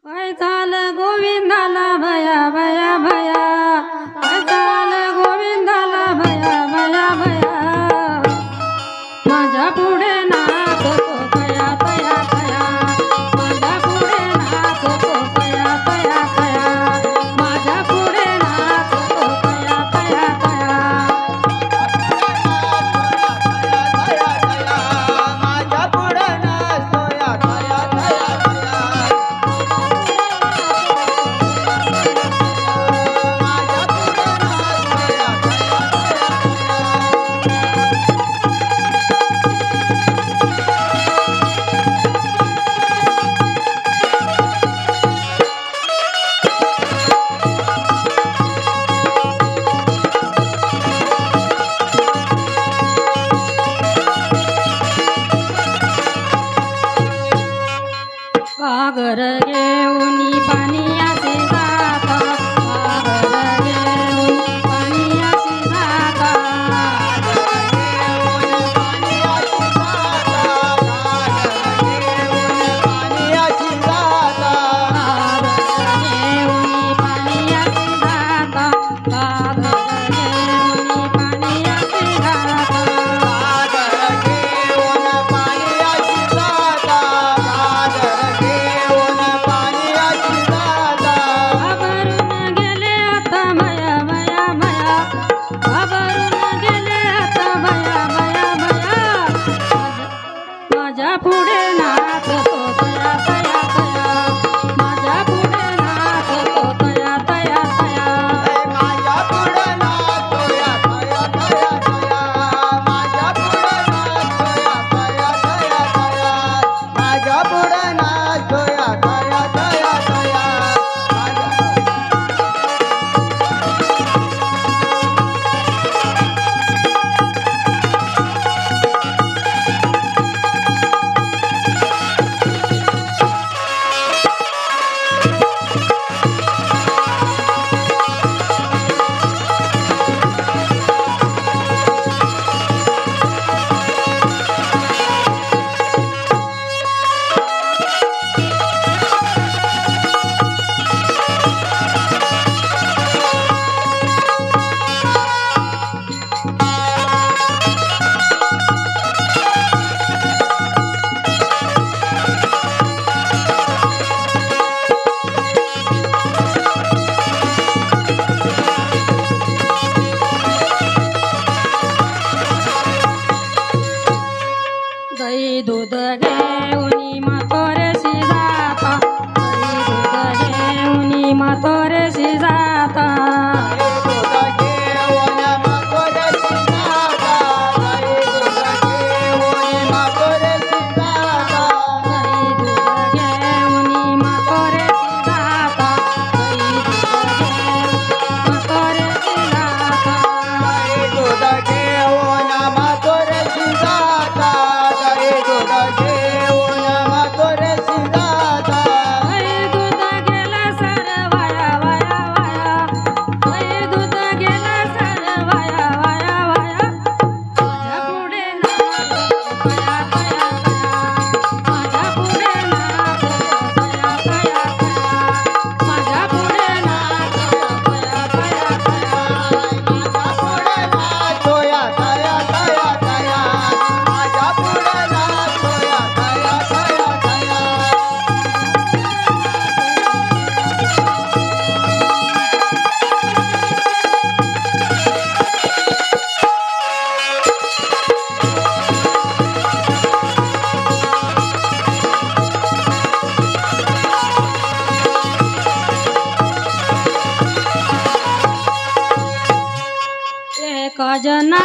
काय झालं गोविंदाला भया भया भया, काय झालं गोविंदाला भया भया भया, माझ्या पुढे नाचतो कया कया कया, माझ्या पुढे नाचतो कया कया कया, माझ्या पुढे नाचतो कया कया कया, माझ्या पुढे नाचतो या कया कया कया, माझ्या पुढे नाचतो या कया घागर घेऊनी पाणीयाचे जाता, घागर घेऊनी पाणीयाचे जाता, पाण्याची जाता, घागर घेऊनी पाणीयाचे जाता, घागर घेऊनी पाणीयाचे जाता, घागर घेऊन पाण्याची जाता, घागर घेऊन पाण्याची जाता, घाबरून गेले आता भया भया भया, घाबरून गेले आता भया भया भया, माझ्या पुढे नाचतो तया तया तया, माझ्या पुढे नाचतो तया तया तया, माझ्या पुढे नाचतो या कया कया कया, माझ्या पुढे नाचतो या कया कया कया, माझ्या पुढे नाचतो या कया कया कया, दही दूध घेऊनी म्हातोरेशी जाता, दही दूध घेऊनी म्हातोरेशी जाता, दूध घेऊन माकोरेची जाता, दूध घेऊन माकोरेची जाता, दही दूध घेऊनी म्हातोरेशी जाता, दही दूध घेऊन म्हातोरेशी जाता, दूध घेऊन माकोरेची जाता, दही दूध घेऊन म्हातोरेशी जाता, दही दूध गेला सर वाया वाया वाया, दही दूध गेला सर वाया वाया वाया, माझ्या पुढे नाचतो कया कया कया, माझ्या पुढे नाचतो कया कया कया, माझ्या पुढे नाचतो कया कया कया, माझ्या पुढे नाचतो या कया कया कया, माझ्या पुढे नाचतो या कया कया कया, एक जना